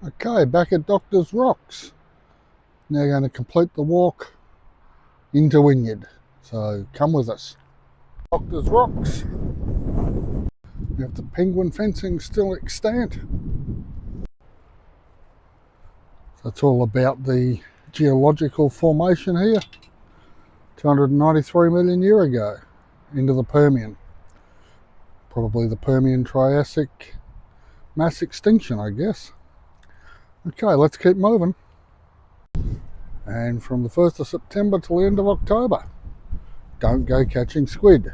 Okay, back at Doctor's Rocks. Now going to complete the walk into Wynyard. So come with us. Doctor's Rocks. We have the penguin fencing still extant. So it's all about the geological formation here. 293 million year ago into the Permian. Probably the Permian Triassic mass extinction, I guess. Okay, let's keep moving. And from the 1st of September till the end of October, don't go catching squid.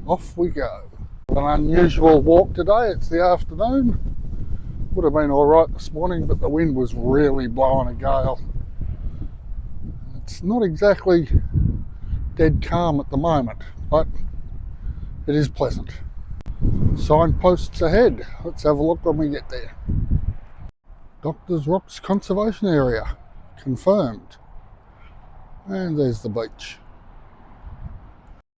Off we go. An unusual walk today. It's the afternoon. Would have been alright this morning, but the wind was really blowing a gale. It's not exactly dead calm at the moment, but it is pleasant. Signposts ahead. Let's have a look when we get there. Doctor's Rocks Conservation Area, confirmed. And there's the beach.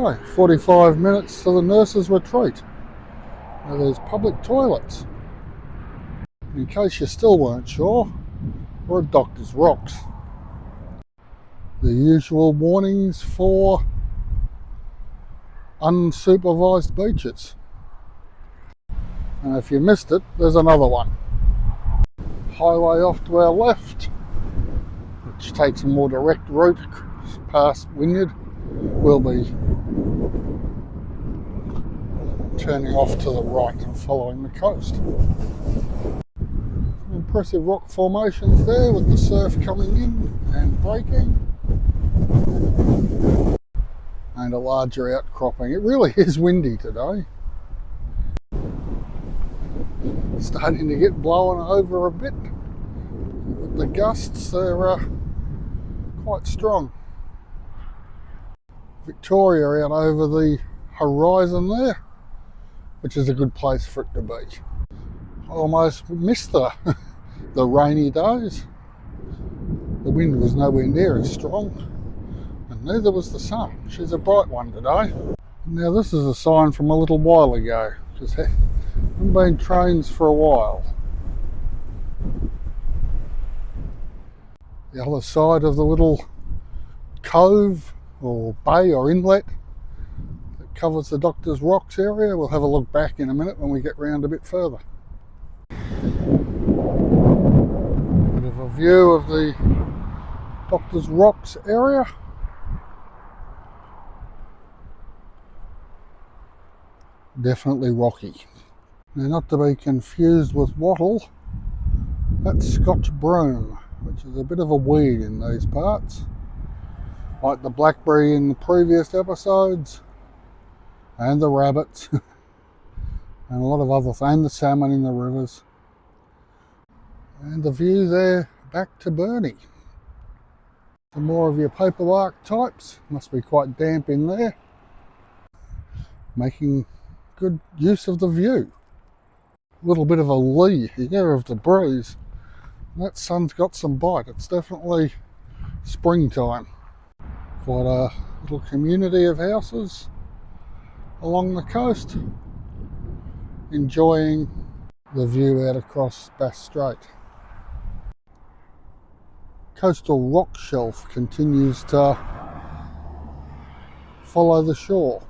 Okay, 45 minutes to the nurses' retreat. Now there's public toilets. In case you still weren't sure, we're at Doctor's Rocks. The usual warnings for unsupervised beaches. And if you missed it, there's another one. Highway off to our left, which takes a more direct route past Wynyard. We'll be turning off to the right and following the coast. Impressive rock formations there with the surf coming in and breaking. And a larger outcropping. It really is windy today. Starting to get blown over a bit. The gusts, they're quite strong. Victoria out over the horizon there, which is a good place for it to be. I almost missed the rainy days. The wind was nowhere near as strong, and neither was the sun. She's a bright one today. Now this is a sign from a little while ago, because there haven't been trains for a while. The other side of the little cove or bay or inlet that covers the Doctor's Rocks area. We'll have a look back in a minute when we get round a bit further. Bit of a view of the Doctor's Rocks area. Definitely rocky. Now, not to be confused with wattle, that's Scotch broom, which is a bit of a weed in these parts, like the blackberry in the previous episodes, and the rabbits, and a lot of other things, and the salmon in the rivers. And the view there back to Burnie. Some more of your paperbark types, must be quite damp in there, making good use of the view. A little bit of a lee here of the breeze. That sun's got some bite. It's definitely springtime. Quite a little community of houses along the coast, enjoying the view out across Bass Strait. Coastal rock shelf continues to follow the shore.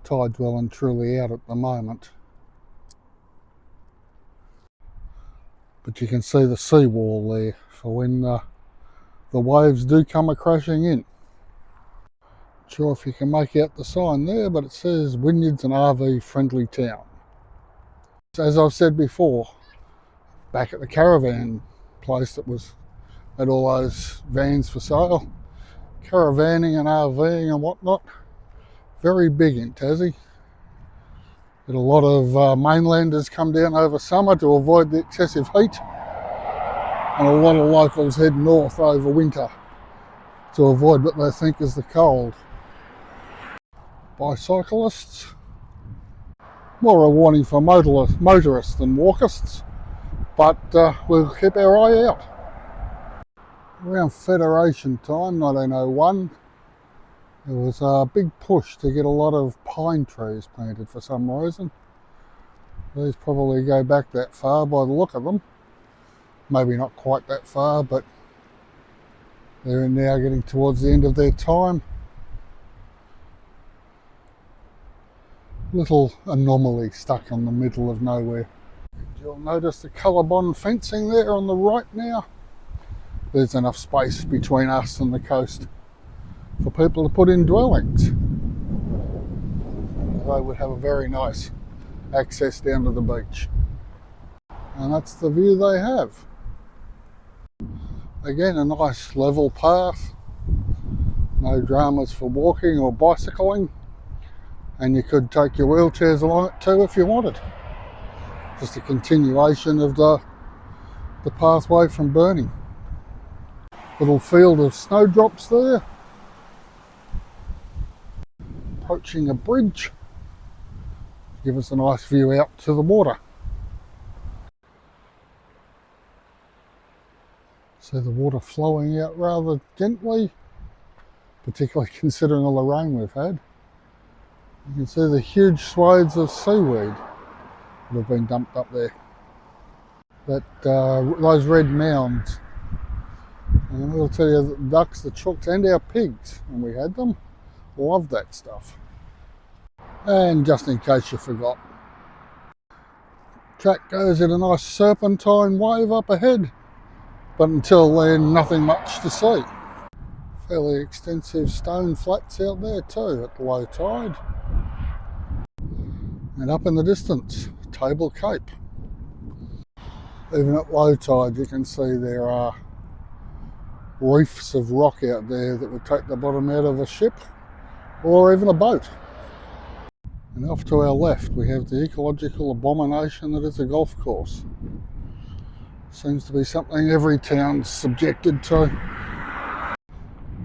Tide's well and truly out at the moment, but you can see the seawall there for when the waves do come crashing in. Not sure if you can make out the sign there, but it says Wynyard's an RV friendly town. As I've said before, back at the caravan place that had all those vans for sale, caravanning and RVing and whatnot, very big in Tassie. Get a lot of mainlanders come down over summer to avoid the excessive heat, and a lot of locals head north over winter to avoid what they think is the cold. Bicyclists, more a warning for motorists than walkists, but we'll keep our eye out. Around Federation time, 1901, there was a big push to get a lot of pine trees planted for some reason. These probably go back that far by the look of them. Maybe not quite that far, but they're now getting towards the end of their time. Little anomaly stuck in the middle of nowhere. You'll notice the colour-bond fencing there on the right now. There's enough space between us and the coast for people to put in dwellings. They would have a very nice access down to the beach. And that's the view they have. Again, a nice level path. No dramas for walking or bicycling. And you could take your wheelchairs along it too if you wanted. Just a continuation of the pathway from Burnie. Little field of snowdrops there. Approaching a bridge. Give us a nice view out to the water. So the water flowing out rather gently, particularly considering all the rain we've had. You can see the huge swathes of seaweed that have been dumped up there. Those red mounds. And I'll tell you, the ducks, the chooks and our pigs, when we had them, loved that stuff. And just in case you forgot, track goes in a nice serpentine wave up ahead, but until then, nothing much to see. Fairly extensive stone flats out there too at low tide. And up in the distance, Table Cape. Even at low tide, you can see there are reefs of rock out there that would take the bottom out of a ship or even a boat. And off to our left, we have the ecological abomination that is a golf course. Seems to be something every town's subjected to.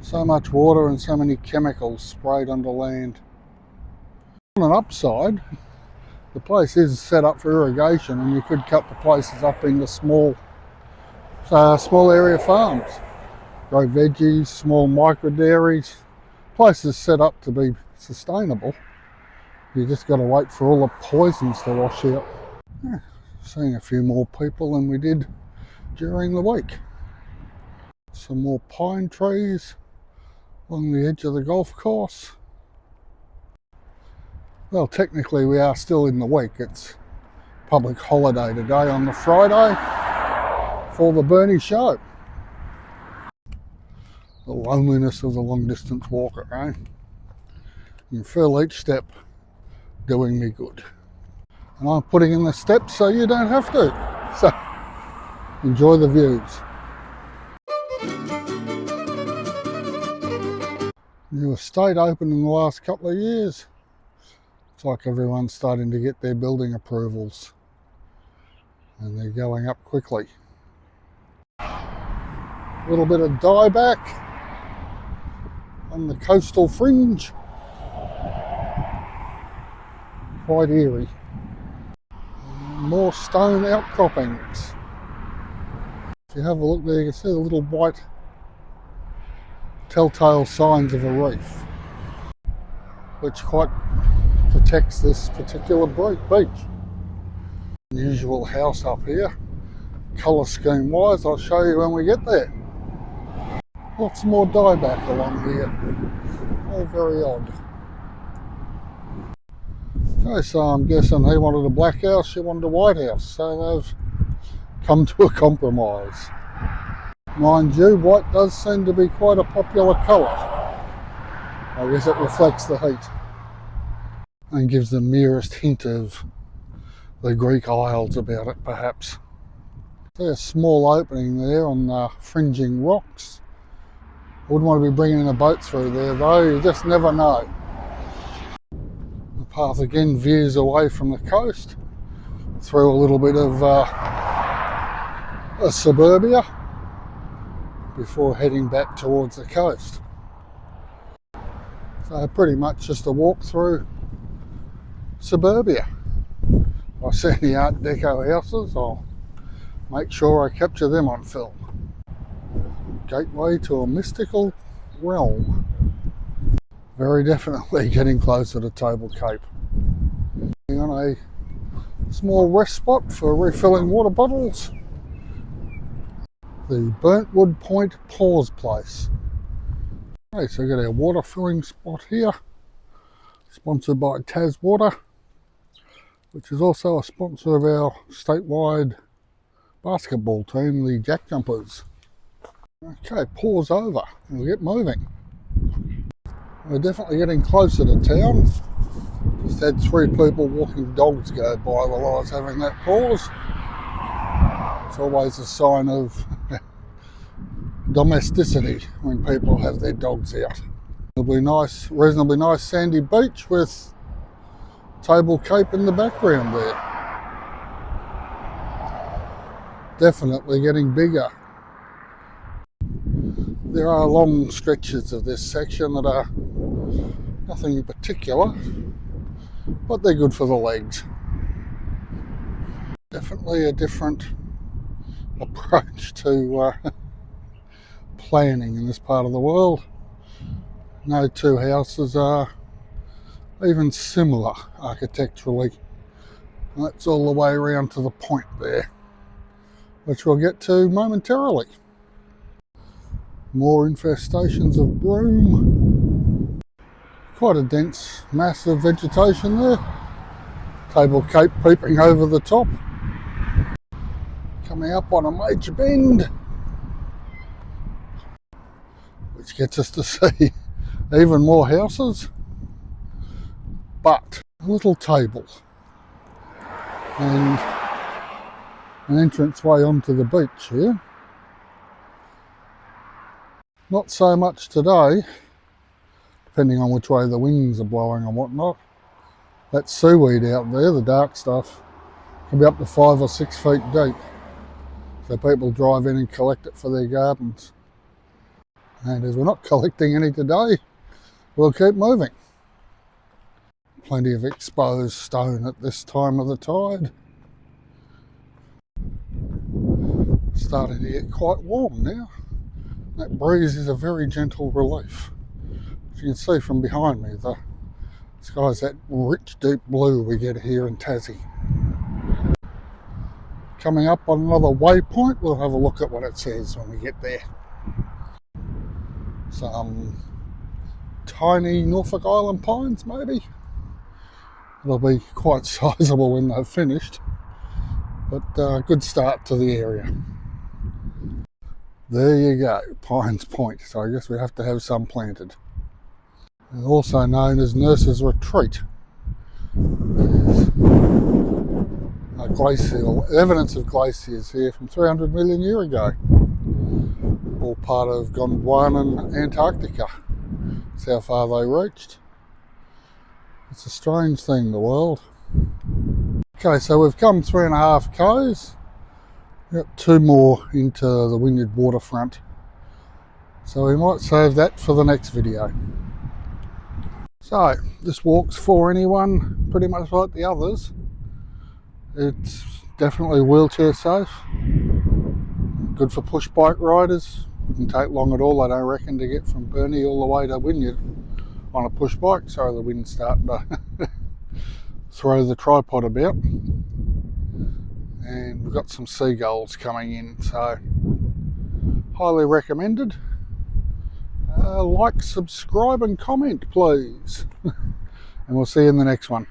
So much water and so many chemicals sprayed onto land. On an upside, the place is set up for irrigation, and you could cut the places up into small area farms. Grow veggies, small micro dairies. Places set up to be sustainable. You just got to wait for all the poisons to wash out. Yeah, seeing a few more people than we did during the week. Some more pine trees along the edge of the golf course. Well, technically we are still in the week. It's public holiday today on the Friday for the Burnie show. The loneliness of the long distance walker, eh? You feel each step doing me good. And I'm putting in the steps so you don't have to. So, enjoy the views. New estate opened in the last couple of years. It's like everyone's starting to get their building approvals. And they're going up quickly. A little bit of dieback on the coastal fringe. Quite eerie. More stone outcroppings. If you have a look there, you can see the little white telltale signs of a reef, which quite protects this particular beach. Unusual house up here, colour scheme wise. I'll show you when we get there. Lots more dieback along here. All very odd. Okay, so I'm guessing he wanted a black house, she wanted a white house, so they've come to a compromise. Mind you, white does seem to be quite a popular colour. I guess it reflects the heat and gives the merest hint of the Greek Isles about it, perhaps. There's a small opening there on the fringing rocks. I wouldn't want to be bringing a boat through there though, you just never know. The path again veers away from the coast through a little bit of a suburbia before heading back towards the coast. So pretty much just a walk through suburbia. If I see any Art Deco houses, I'll make sure I capture them on film. Gateway to a mystical realm. Very definitely getting closer to Table Cape. On a Small rest spot for refilling water bottles. The Burntwood Point Pause Place. Okay, so we've got our water filling spot here, sponsored by Tas Water, which is also a sponsor of our statewide basketball team, the Jack Jumpers. Okay, pause over and we'll get moving. We're definitely getting closer to town. Just had 3 people walking dogs go by while I was having that pause. It's always a sign of domesticity when people have their dogs out. It'll be nice, reasonably nice sandy beach with Table Cape in the background there. Definitely getting bigger. There are long stretches of this section that are nothing in particular, but they're good for the legs. Definitely a different approach to planning in this part of the world. No 2 houses are even similar architecturally. That's all the way around to the point there, which we'll get to momentarily. More infestations of broom. Quite a dense mass of vegetation there. Table Cape peeping over the top. Coming up on a major bend, which gets us to see even more houses, but a little table and an entranceway onto the beach here. Not so much today, depending on which way the winds are blowing and whatnot. That seaweed out there, the dark stuff, can be up to 5 or 6 feet deep. So people drive in and collect it for their gardens. And as we're not collecting any today, we'll keep moving. Plenty of exposed stone at this time of the tide. Starting to get quite warm now. That breeze is a very gentle relief. As you can see from behind me, the sky's that rich deep blue we get here in Tassie. Coming up on another waypoint, we'll have a look at what it says when we get there. Some tiny Norfolk Island pines maybe. It'll be quite sizable when they've finished, but a good start to the area. There you go, Pines Point. So I guess we have to have some planted. It's also known as Nurse's Retreat. A glacial, evidence of glaciers here from 300 million years ago. All part of Gondwana, Antarctica. That's how far they reached. It's a strange thing, the world. Okay, so we've come 3.5 k's. We've got 2 more into the Wynyard waterfront. So we might save that for the next video. So, this walk's for anyone, pretty much like the others. It's definitely wheelchair safe. Good for push bike riders. Wouldn't take long at all, I don't reckon, to get from Burnie all the way to Wynyard on a push bike. Sorry, the wind's starting to throw the tripod about. And we've got some seagulls coming in, so highly recommended. Like, subscribe and comment please. And we'll see you in the next one.